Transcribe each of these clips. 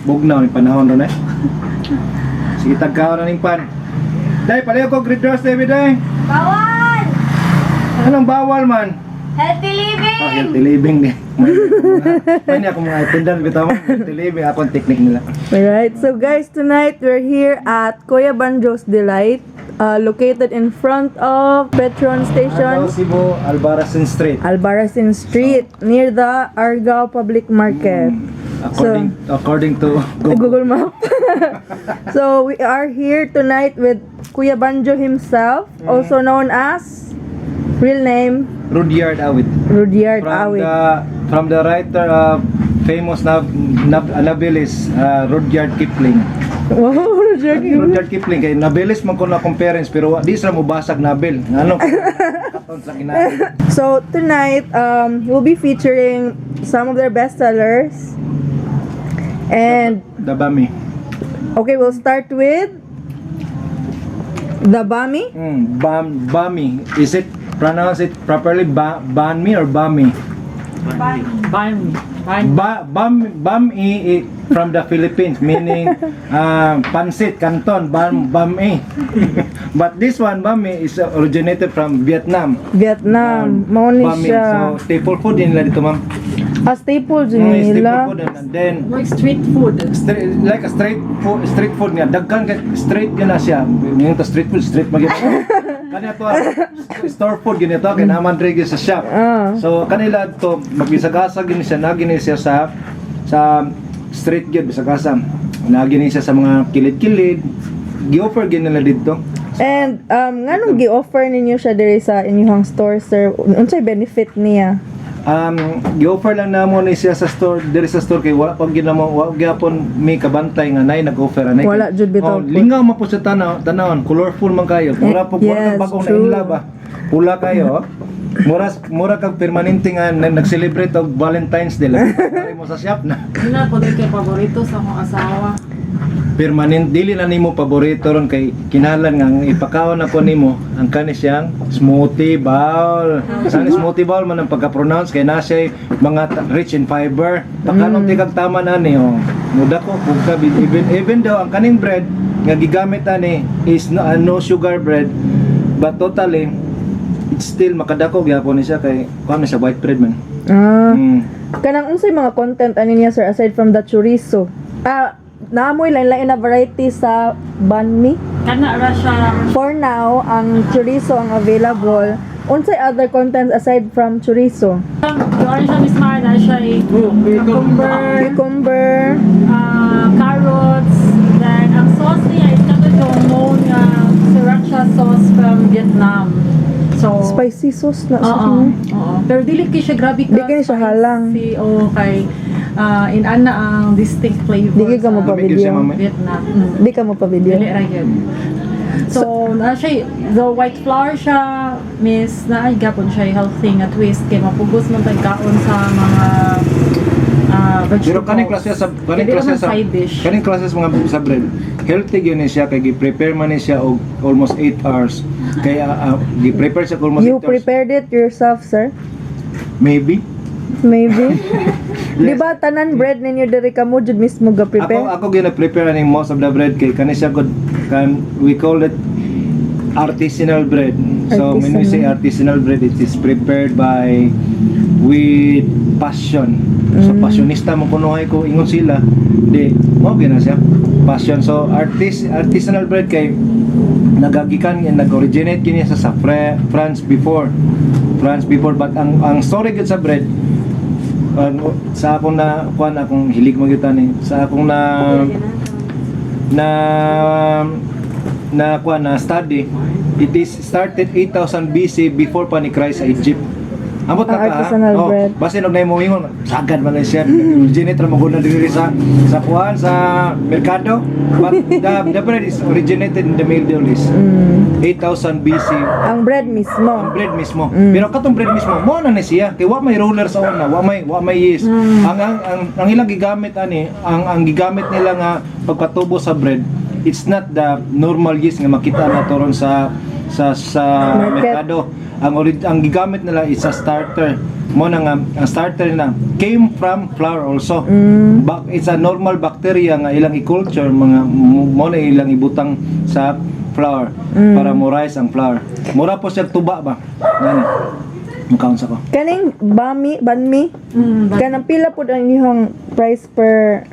bugnaw ni panahon ron eh. Sige tagkaon na ning pan. Day, palayo ko great dress David day. Bawal! Anong bawal man? Healthy living! Ah, healthy living din. May niya akong mga itindan bitaw mo. Healthy living akong technique nila. Alright, so guys, tonight we're here at Kuya Banjo's Delight, located in front of Petron Argao, Station, Cebu, Albarracin Street. Albarracin Street, near the Argao Public Market. According to Google Map. So we are here tonight with Kuya Banjo himself, also known as real name Rudyard Awit. Rudyard Awit. From the writer famous novelist Rudyard Kipling. Wow, Rudyard Kipling. Rudyard Kipling kay novelist man ko na akong parents pero di sila mo basag novel. Ano? Katon sa kinabi. So tonight we'll be featuring some of their bestsellers. And The Bami. okay, we'll start with The Bami. Bami. Is it pronounce it properly Bami or Bami? Bami from the Philippines meaning pansit canton Bami. But this one Bami is originated from Vietnam. Vietnam. Mao ni Bami. siya. So staple food din nila dito ma'am. Staple din Staple nila. food and then Like street food. like a street food niya dagkan kay straight yun na siya yung to street magyud kanya to store food ganito kay naman drigi sa shop so kanila to magbisag-asag gini siya nagini siya sa street gyud bisag-asa nagini siya sa mga kilid-kilid gi-offer gini nila dito. And nganong gi-offer ninyo siya diri sa inyong store, sir? Unsay benefit niya? Gi-offer lang namo ni siya sa store diri sa store kay wala pag ginamo wa gyapon may kabantay nga nay nag-offer anay. Wala jud bitaw. Lingaw man po sa tanawon, colorful man kayo. Mura po Yes, wala bagong true. nainla ba. Pula kayo. Mura kag permanente nga nag-celebrate og Valentine's Day lang. Kari mo sa shop na. Yun po din kay paborito sa akong asawa. Permanent dili na nimo paborito ron kay kinahanglan nga ang ipakaon ako nimo ang kani siyang smoothie bowl. Sa smoothie bowl man ang pagka-pronounce kay na siya mga rich in fiber. Pakanong tikag tama na ni oh. Muda ko pugka even though ang kaning bread nga gigamit ani is no sugar bread but totally it's still makadako gyapon ni siya kay kuan siya white bread man. Kanang unsay mga content ani niya, sir, aside from the chorizo? Naamoy lain-lain na variety sa banh mi. Kana ra siya. For now, ang chorizo ang available. Unsay other contents aside from chorizo? Doon siya mismar na siya Cucumber. carrots. Then ang sauce niya is kato yung known sriracha sauce from Vietnam. So Spicy sauce na sa Oo. Pero dili kay siya grabe ka. Di kay siya halang. Kay inana ang distinct flavor. Di ka mo pa Lamig yun siya, video. mami. Vietnam. Di ka mo pa video. Dili ra yun. So, siya, the white flour siya, miss, gapon siya healthy nga twist, kay mapugos man tagkaon sa mga vegetables. Pero kaning klase sa side dish. kaning klase sa mga sa bread. Healthy gyud ni siya kay gi-prepare man ni siya og almost 8 hours. Kaya gi-prepare siya almost 8 You hours. prepared it yourself, sir? Maybe. Maybe. Di ba tanan bread ninyo diri ka mo jud mismo ga prepare? Ako gina-prepare ani most of the bread kay kani siya good we call it artisanal bread. So when we say artisanal bread, it is prepared by with passion. So passionista mo kunuhay ko ingon sila. Di mo gina siya passion. So artisanal bread kay nagagikan nag-originate kini sa France before but ang story gid sa bread sa akong na kuan akong hilig magyutan ni sa akong na kuan na study, it is started 8000 BC before pa ni Christ sa Egypt. Amot na ka. Artisanal bread. Basin og nay mo ingon, sagad man na siya. Originate ra mo guna diri sa kuan sa merkado. But the bread is originated in the Middle East. 8000 BC. Ang bread mismo. Ang bread mismo. Pero katong bread mismo, mo na ni siya. Kay wa may roller sa una, wa may yeast. Ang ilang gigamit ani, ang gigamit nila nga pagpatubo sa bread, it's not the normal yeast nga makita na toron sa sa Market. merkado. Ang gigamit nila is a starter. Mo na nga ang starter na came from flour also. It's a normal bacteria nga ilang i-culture mga mo na ilang ibutang sa flour para mo-rise ang flour. Mura po siya tuba ba. Nani. Mukhaon sa ko. Kaning banmi. Kanang pila po ang inyong price per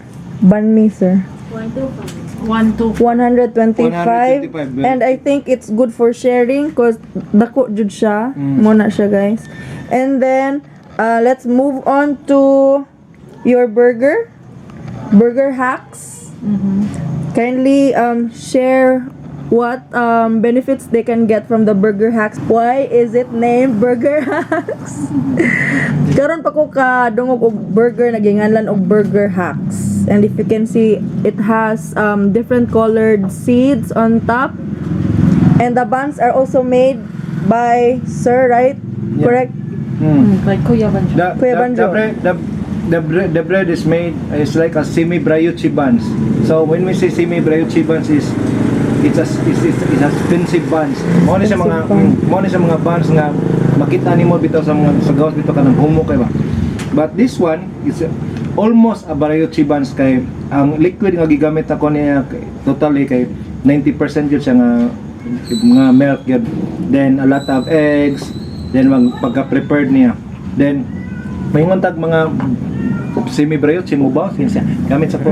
banmi, sir? 1 to 125. 125, And I think it's good for sharing because dako jud siya. Muna siya, guys. And then let's move on to your burger hacks. Kindly share what benefits they can get from the burger hacks. Why is it named burger hacks? Karon pa ko ka dungog og burger naginganlan og burger hacks. And if you can see, it has different colored seeds on top. And the buns are also made by Sir, right? Yeah. Correct? like Kuya Banjo. Kuya Banjo. The bread is made is like a semi brioche buns. So when we say semi brioche buns is it's expensive buns. Mo ni sa mga buns nga makita nimo bitaw sa mga sa gawas bitaw kanang humok kay ba. But this one is almost a brioche buns kay ang liquid nga gigamit ako niya totally kay 90% yun siya nga milk yun. Then a lot of eggs, then pagka-prepared niya. Then may tag mga semi brioche mo ba siya gamit sa ko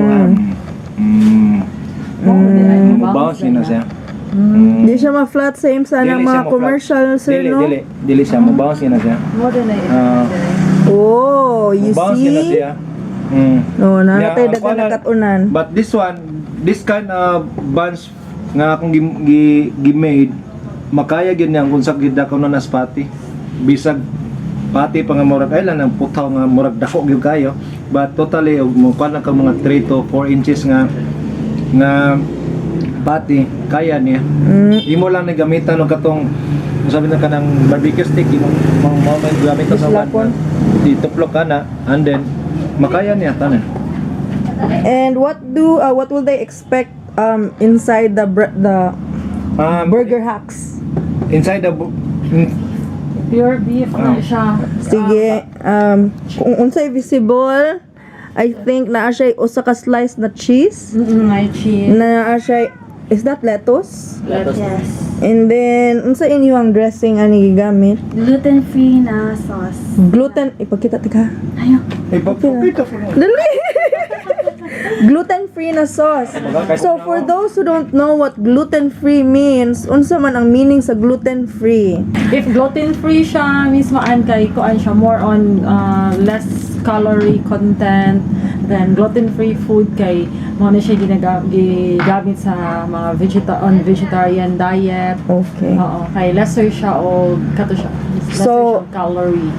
bounce na siya. Di siya ma-flat same sa Dili mga siya mo commercial, sir, no? Dili siya mo bounce na siya. Mo din na Oh, you Bounce na see? siya. No, Yeah, naratay ang dagan kuwanan- nakatunan. But this kind of buns nga akong gi-made, makaya gyud niya kung sa gid ako na nas pati. Bisag pati pa nga murag ay lang ang putaw nga murag dako gyud kayo. But totally mo kuan ka mga 3 to 4 inches nga pati kaya niya. Imo lang na gamitan og katong sabi na kanang barbecue stick imo mo gamit ka sa Islapon. Dituplok ka na and then makaya niya tanan. And what will they expect inside the burger hacks? Inside the pure beef na siya. Sige, kung unsay visible, I think naa siya usa ka slice na cheese. May cheese. Naa siya, is that lettuce? Yes. And then unsa inyong dressing ani gigamit? Gluten-free na sauce. Gluten, ipakita tika. Ayaw. ipapakita ko. Dali. Gluten-free na sauce. So for those who don't know what gluten-free means, unsa man ang meaning sa gluten-free? If gluten-free siya, mismo kay kuan siya more on less calorie content, then gluten-free food kay mo na siya ginagamit sa mga vegetarian diet. Okay. Oo, kay lesser siya o kato siya. Lesser So, siya calorie.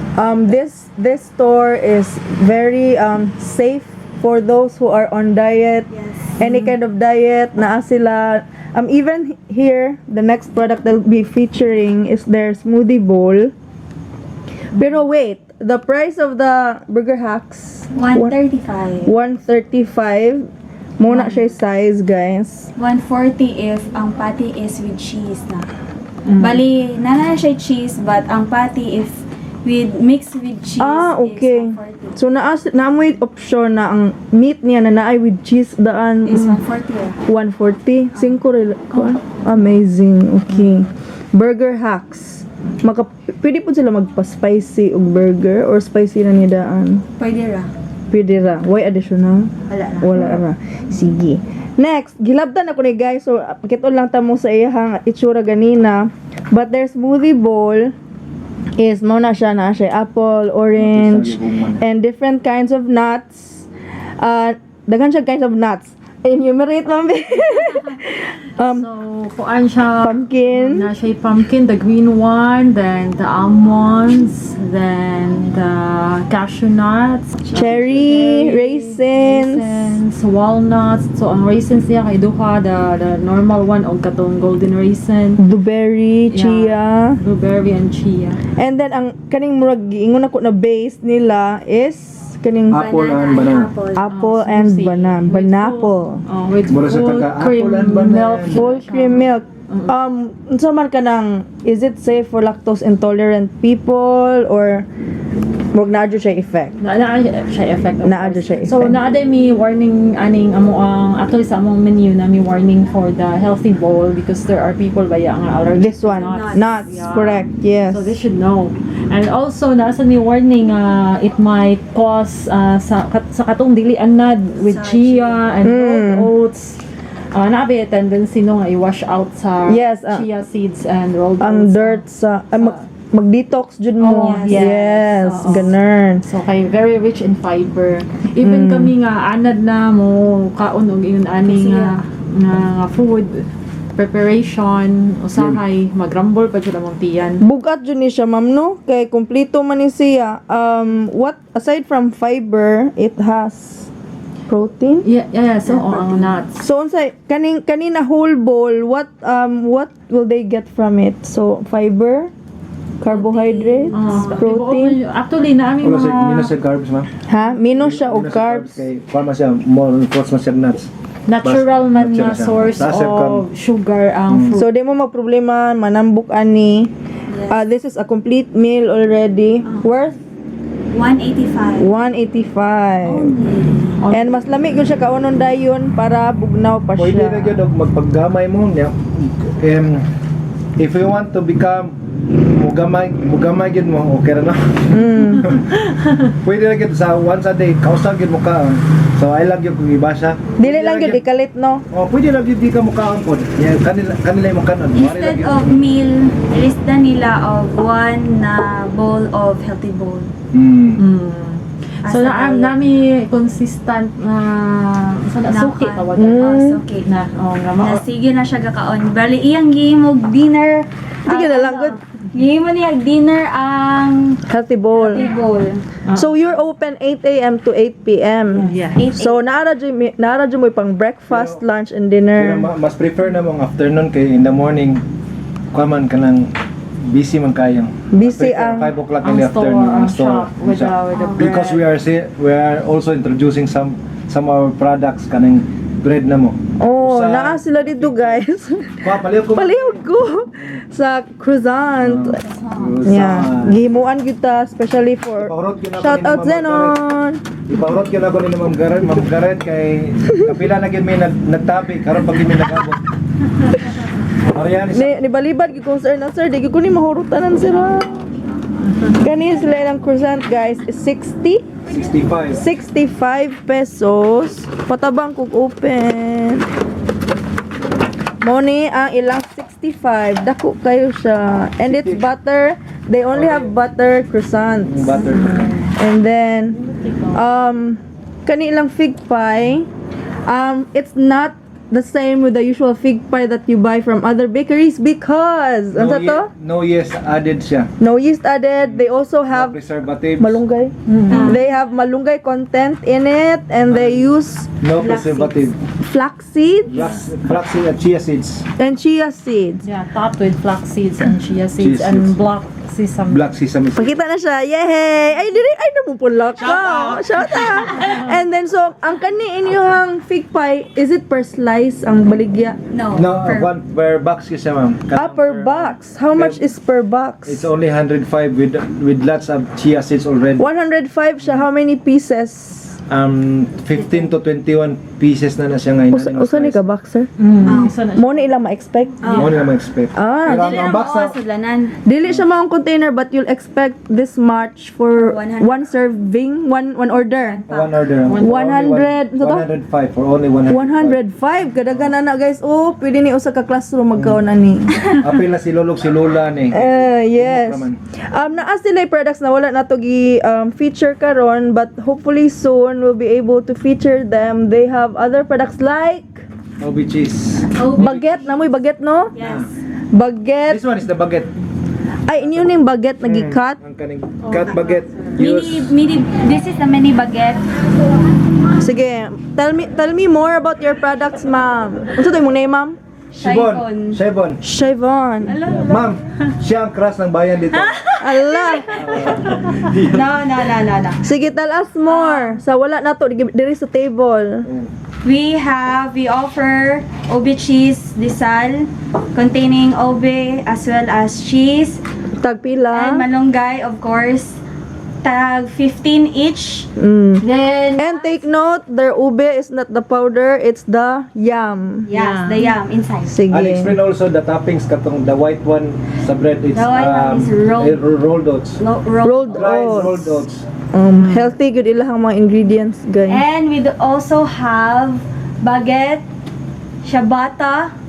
This store is very safe for those who are on diet. Yes. Any kind of diet na sila. Even here, the next product they'll be featuring is their smoothie bowl. Pero wait, the price of the burger hacks 135. 135. Muna siya size, guys. 140 if ang patty is with cheese na. Bali, nana siya cheese but ang patty if mixed with cheese Okay. is 140. So naamoy option na ang meat niya na naay with cheese daan Is 140. 140. 5 Amazing. Okay. Burger hacks. Pwede po sila magpa-spicy og burger or spicy na niya daan. Pwede ra. Pwede ra. Why additional? Wala na. Wala ra. Sige. Next, gilabdan ako ni guys. So, pakitol lang tamo sa iyang itsura ganina. But their smoothie bowl is mo na siya apple, orange, and different kinds of nuts. Daghan siya kinds of nuts. Enumerate mo. So, kuan siya. Pumpkin. Na siya pumpkin, the green one, then the almonds, then the cashew nuts, Cherry, raisins. walnuts. So, ang raisins niya kay duha, the normal one, o katong golden raisin, Blueberry, chia. blueberry, and chia. And then ang kaning murag giingon ako na base nila is kaning Apple and banana. apple and banana. Banapple. With Mura sa full taga, cream apple and banana. milk. Full cream milk. unsa man ka nang, is it safe for lactose intolerant people or wag na adyo siya effect? Naa siya effect. of Naa course. siya effect. So naa mi warning aning amo ang actually sa among menu na mi warning for the healthy bowl because there are people baya nga allergic This to one, nuts. nuts, Yeah. correct, yes. So they should know. And also nasa ni warning it might cause sa katong dili anad with Sa chia and rolled oats. Naabi a tendency no nga i-wash out sa Yes, chia seeds and rolled Ang oats. dirt sa, mag-detox jud mo. Oh, yes, Oo. ganun. So kay very rich in fiber. Even kami nga anad na mo kaon og ingon ani nga food preparation usahay magrumble pa jud among tiyan. Bugat jud ni siya, ma'am, no? Kay kumpleto man ni siya. What, aside from fiber, it has protein? Yeah, so ang nuts. So unsay kanina whole bowl, what will they get from it? So fiber, carbohydrates, protein. Actually na aming Wala sa mga minus sa carbs, ma'am. Ha? Minus siya og Minus sa carbs. Kay forma siya more fruits man siya nuts. natural man natural nga siya. source Tasap of sugar ang fruit. So di mo magproblema manambok ani. Yes. This is a complete meal already. Worth 185. 185. And mas lamig yun siya kaunon dayon para bugnaw pa Pwede na siya. gyud og magpaggamay mo niya. If you want to become mugamay gyud mo, okay ra na. Pwede na gyud sa once a day kausag gyud mo ka. So I lang gyud kung ibasa. Dili lang yun ikalit, no? Oh, pwede lang gyud di ka mukaon pod. Yeah, kanila mo kanon. Instead of meal, lista nila of one na bowl of healthy bowl. So As a na diet. nami consistent na suki Nakan. tawag Suki. na nga Na sige na siya gakaon. Bali, iyang gihimog dinner. Sige na lang, good. Gihimo niya dinner ang Healthy bowl. healthy bowl. So you're open 8 a.m. to 8 p.m. Yeah. So naara dyan mo pang breakfast, lunch, and dinner. Pero mas prefer na mong afternoon kay in the morning kuman ka nang busy man kayang. Busy Prefer ang 5 o'clock in ang the store, afternoon ang shop with the bread. because we are also introducing some of our products kanang bread na mo. Oh, Sa- naa sila dito, guys. Paliw ko. Palihog ko sa croissant. Croissant. Yeah, gihimuan kita especially for Ipaurot yun ako shout ni out Ma'am Zenon. Ipaurot ko na ko ni Ma'am Garet kay kapila na gyud may nagtabi karon pag may nagabot. Ariyan Ni balibad gi ko sir na sir, di ko ni mahurutanan sila. Kani sila ilang croissant, guys, is 60 65. 65 pesos. Patabang kog open. Money ang ilang 65. Dako kayo siya. And it's butter. They only have butter croissants. Butter. And then kani ilang fig pie. It's not the same with the usual fig pie that you buy from other bakeries because ano to? No yes added siya. No yeast added. They also have Preservatives. malunggay. They have malunggay content in it, and they use No preservative. flax seeds Flaxseed at chia seeds. and chia seeds. Yeah, topped with flax seeds and chia seeds Chia and seeds. black sesame. Black sesame seeds. Pakita na siya. Yay! Ay, dili. Ay, namupulak ka. Shout out. And then, so, ang kani inyong fig pie, is it per slice ang baligya? No. No, per- one per box kasi ma'am. Per box. How much is per box? It's only 105 with lots of chia seeds already. 105 siya. How many pieces? 15 to 21 pieces na siya ngayon. Usa ni ka boxer? Isa na siya. Mo na ilang ma-expect? Mo na ma-expect. Ah, Pero Dili ang na box na, mo sudlanan. dili siya mga container but you'll expect this much for 100. one serving, one order. one order. 100, so to? 105 for only 105. 105 kadaghan na guys. Oh, pwede ni usa ka classroom magkaon ani. Apil na si Lulog, si Lula ni. Yes. Naman. Naa sila products na wala nato gi feature karon, but hopefully soon we'll be able to feature them. They have other products like Obi cheese. Oh, baguette, namoy baguette, no? yes. Baguette. This one is the baguette. Ay, inyo ning baguette na gi-cut. Ang kaning cut baguette. This is a mini baguette. Sige, tell me more about your products, ma'am. Unsa to imong name, ma'am? Shibon. Shibon. Chevon. Ma'am, siya ang crush ng bayan dito. Allah. No. Sige, tell us more. Sa wala nato diri sa table. we offer ube cheese disal containing ube as well as cheese Tagpila. and malunggay, of course. Tag 15 each. Then And take note, their ube is not the powder, it's the yam. yes, the yam inside. I'll explain Sige. also the toppings katong the white one sa bread. It's The white one is rolled. rolled oats. Rolled Dried oats. rolled oats. Healthy good ilahang mga ingredients, guys. And we also have baguette, ciabatta,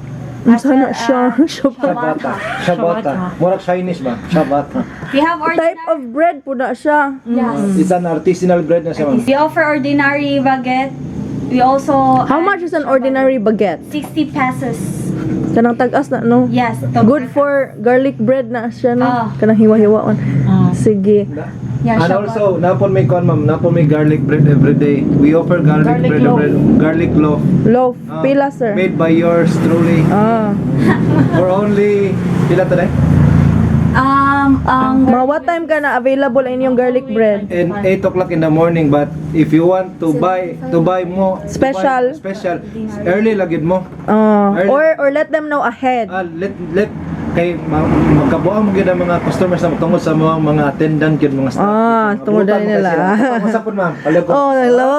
as Sana well siya. as Ciabatta. Ciabatta. Murag Chinese ba? Ciabatta. We have Type ordinary. of bread po na siya. Yes. It's an artisanal bread na siya, ma'am. We offer ordinary baguette. We also How much is an ordinary baguette? 60 pesos. Kanang tagas na, no? Yes. Good for garlic bread na siya, no? Ah. Kanang hiwa-hiwaon. Sige. Yeah, And ciabatta. also, napon may kon ma'am, napon may garlic bread every day. We offer garlic, Garlic bread, loaf. garlic loaf. Loaf. Ah, Pila, sir? Made by yours truly. For only, pila to na? Mga what time ka na available in yung garlic bread? In 8 o'clock in the morning, but if you want to buy mo Special. special early lagid mo. Early. Or let them know ahead. Let kay magkabuang mo gyud ang mga customers na tungod sa mga attendant gyud mga staff. tungod Abutan dali mo nila. kasi. Usapon ma'am, palego. Oh, hello.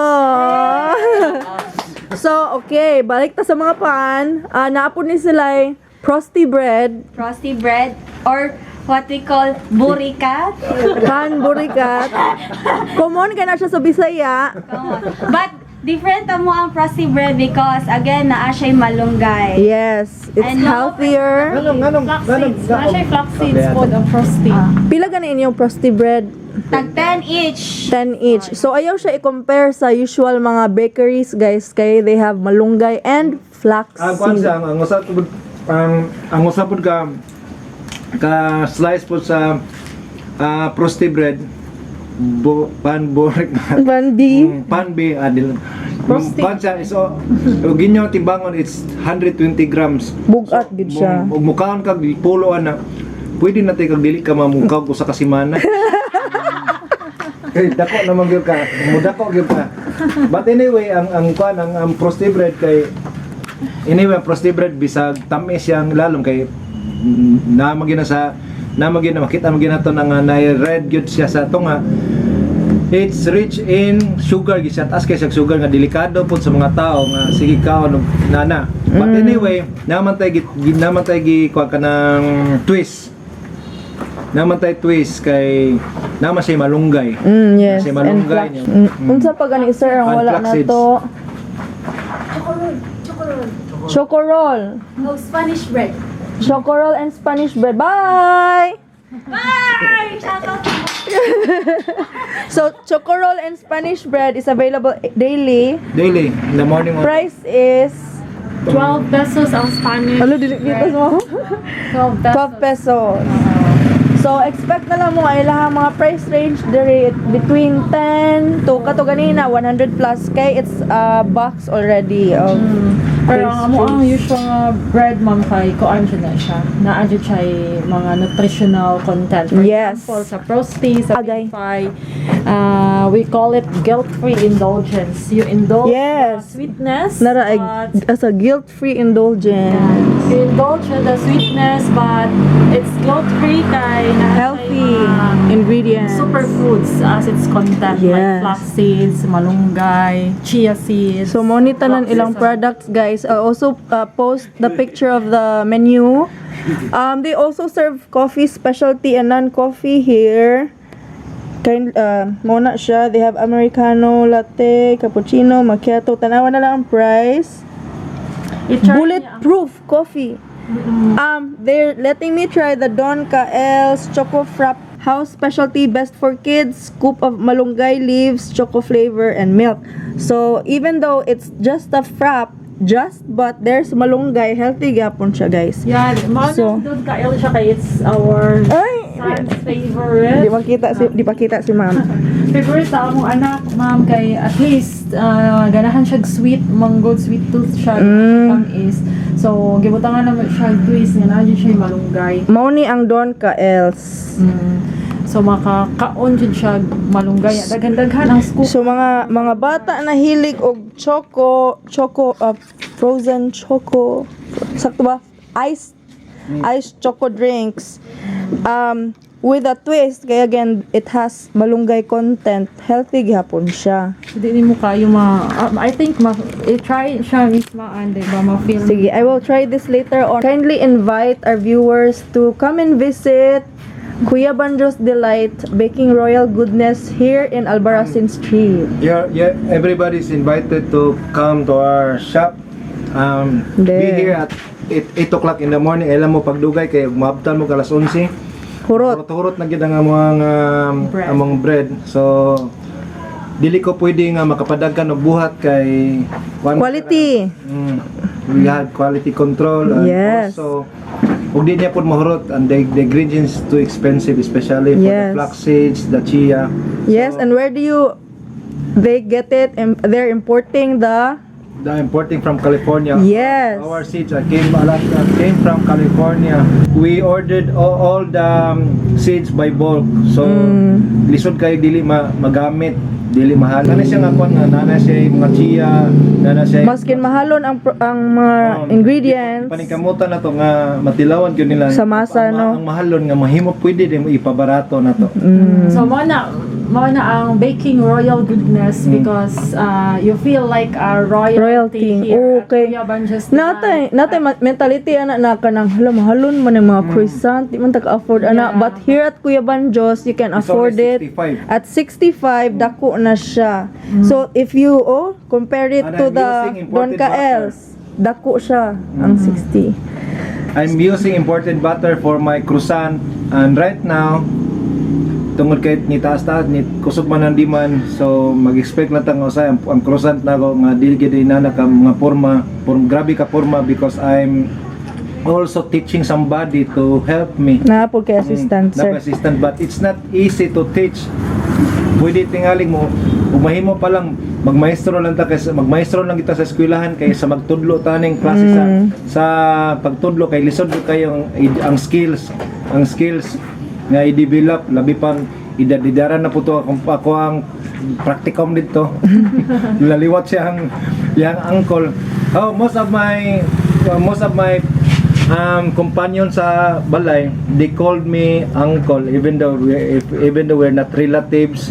So, okay, balik ta sa mga pan. Naapon ni sila frosty bread, Frosty bread or what we call burikat. pan burikat. Common ka na siya sa Bisaya. But different mo ang frosty bread because again naa siya malunggay. Yes, it's And healthier. Ganong. Flax seeds. Wala siya flax seeds po ang frosty. Pila ganin yung frosty bread? Tag 10 each. 10 each. So, ayaw siya i-compare sa usual mga bakeries, guys. Kaya they have malunggay and flax Ang kwan seed. siya, ang usapod ka slice po sa frosty bread pan borik Bandi. pan be adil Frosty. pan siya is ginyo timbangon it's 120 grams Bugat gud siya. ug mukaon kag pulo ana pwede na tay kag dili ka mamungkaw ko sa kasimana kay dako naman gyud ka mudako gyud ka but anyway ang kwan ang frosty bread kay anyway frosty bread bisag tamis siyang lalom kay namagina makita mo gina to nga na red gyud siya sa tunga. It's rich in sugar gyud siya taas kay siya sugar nga delikado pud sa mga tao nga sige kaon nana. But anyway, naman tay kuha ka ng twist. Naman tay twist kay naman siya malunggay. Yes. Kasi And malunggay flax. niya. Unsa pa gani sir ang And wala flax na seeds. to? Chocorol. No Spanish bread. Chocorol and Spanish bread. Bye! Bye! Shout out. So, chocorol and Spanish bread is available daily. Daily in the morning. Price is 12 pesos ang Spanish. ano dili dito mo? 12 pesos. 12 pesos. So, expect na lang mo ay lahat mga price range there between 10 to kato ganina 100 plus kay it's a box already of Pero pastries. ang amo ang usual nga bread ma'am kay kuan siya na siya. Naadyo siya mga nutritional content. For Yes. example, sa frosty, sa Agay. pie, we call it guilt-free indulgence. You indulge Yes. the sweetness, Nara but as a guilt-free indulgence. you indulge the sweetness, but it's guilt-free kay na Healthy ingredients. superfoods as its content Yes. like flax seeds, malunggay, chia seeds. So, monitoran ilang products, guys. I'll also post the picture of the menu. They also serve coffee, specialty, and non-coffee here. Muna siya. They have Americano, latte, cappuccino, macchiato. Tanawa na lang ang price. I-charge Bulletproof coffee. They're letting me try the Don Kael's Choco Frap House Specialty, best for kids, scoop of malunggay leaves, choco flavor, and milk. So, even though it's just a frap, but there's malunggay, healthy gapon siya, guys. Yeah, So- doon kail siya kay it's our Ay! son's Di favorite. pa kita si ma'am. Favorite sa among anak, ma'am, kay at least ganahan siya sweet, mango sweet tooth siya is. So, gibutangan naman siya twist nga na siya malunggay. Mao ni ang Don Kael's. So, So makakaon jud siya malunggay. Daghan-daghan ang scoop. So mga bata na hilig og choco frozen choco, sakto ba? Ice choco drinks. With a twist, kaya again, it has malunggay content. Healthy gihapon siya. Hindi mo kayo I think try siya misma and ba ma-feel. Sige, I will try this later on. Kindly invite our viewers to come and visit Kuya Banjo's Delight Baking Royal Goodness here in Albarracin Street. Yeah, everybody's invited to come to our shop. Be There. here at 8 o'clock in the morning. Alam mo pagdugay kay maabtan mo kalas 11. Hurot. Hurot na gid ang among bread. So dili ko pwede nga makapadagkan og buhat kay Quality. We had quality control and Yes. also ug di niya pud mahurot and the ingredients too expensive, especially for Yes. the flax seeds, the chia. Yes, So, and where do they get it? They're importing the importing from California. Yes. Our seeds came from California. We ordered all the seeds by bulk. So lisod kay dili magamit, dili mahal. Nana siya nga kon nga nana siya mga chia, nana siya Maskin mahalon ang mga ingredients. Paningkamutan na to nga matilawan gyud nila. Sa masa, no? Ang mahalon nga mahimo pwede din mo ipabarato na to. So mo na ang baking royal goodness because you feel like a royalty here. Okay. At Kuya Banjo's Natay mentality ana na kanang mahalon man ang mga croissant, di man taka-afford ana. Yeah. But here at Kuya Banjo's, you can It's afford only it. 65. At 65, dako na siya. So if you compare it And to I'm the using imported Don Kaels, dako siya ang 60. I'm using imported butter for my croissant and right now tungod kay ni taas-taas ni kusog man ang demand, so mag-expect lang tang usay ang croissant na ko nga dili gid inana ka mga forma grabe ka forma because I'm also teaching somebody to help me. Naapod kay assistant, sir. Assistant, but it's not easy to teach. Pwede tingaling mo kung mahimo pa lang magmaestro lang ta kaysa magmaestro lang kita sa eskwelahan kaysa magtudlo taning klase sa pagtudlo kay lisod kayo ang skills nga i-develop labi pang idadidaran na po to ako ang practicum dito. Laliwat siya ang yang uncle. Most of my companion sa balay, they called me uncle even though we're not relatives.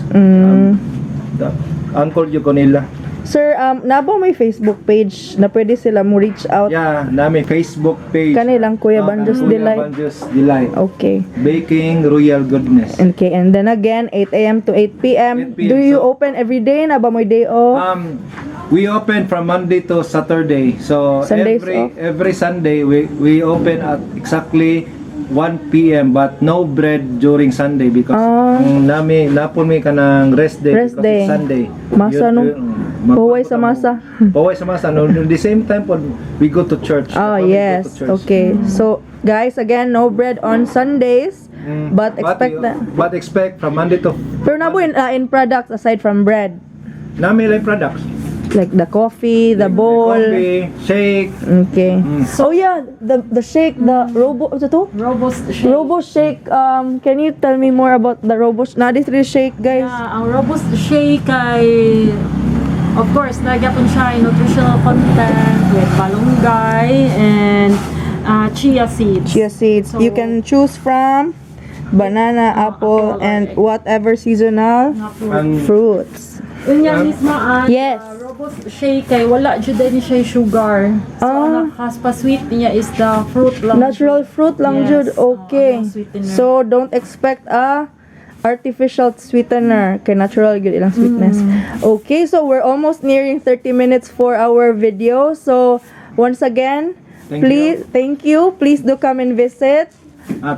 Uncle yo ko nila. Sir, nabo may Facebook page na pwede sila mo reach out. Yeah, nami Facebook page. Kanilang Kuya Banjo's Kuya Delight. Banjo's Delight. Okay. Baking Royal Goodness. Okay, and then again, 8 a.m. to 8 p.m. 8 p.m. Do you So- open every day? Na ba may day off? We open from Monday to Saturday. So Sundays off? every Sunday we open at exactly 1 p.m. but no bread during Sunday because napon mi kanang rest day Rest because day. it's Sunday. Masa, no? Huway sa masa. Huway sa masa. No, at the same time we go to church. Oh, We go to yes. church. Okay. So, guys, again, no bread on Sundays. But expect that. But expect from Monday to Pero nabo in products aside from bread. nami like products. Like the coffee, the bowl. Coffee, shake. Okay. So, yeah, the shake, the robo, ano to? robust shake. Robo shake. Can you tell me more about the robo? This really shake, guys. Yeah, ang robust shake ay of course nagyapon siya nutritional content with malunggay and chia seeds. Chia seeds. So, You can choose from banana, apple, and whatever seasonal And fruits. Unya mismo ang Yes. robust shake kay wala jud ni siya sugar. So ang nakaspa-sweet niya is the fruit lang. Natural fruit lang Yes. jud. Okay. Ang sweetener. So don't expect a artificial sweetener kay natural gyud ilang sweetness. Okay, so we're almost nearing 30 minutes for our video. So once again, thank you. Please do come and visit.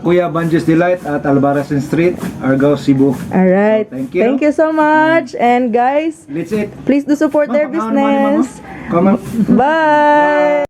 Kuya Banjo's Delight at Albarracin Street, Argao, Cebu. All right. So, thank you. Thank you so much. And guys, Let's eat. please do support their Ma'am, pakaon naman ni Mama. business. Come on. Bye.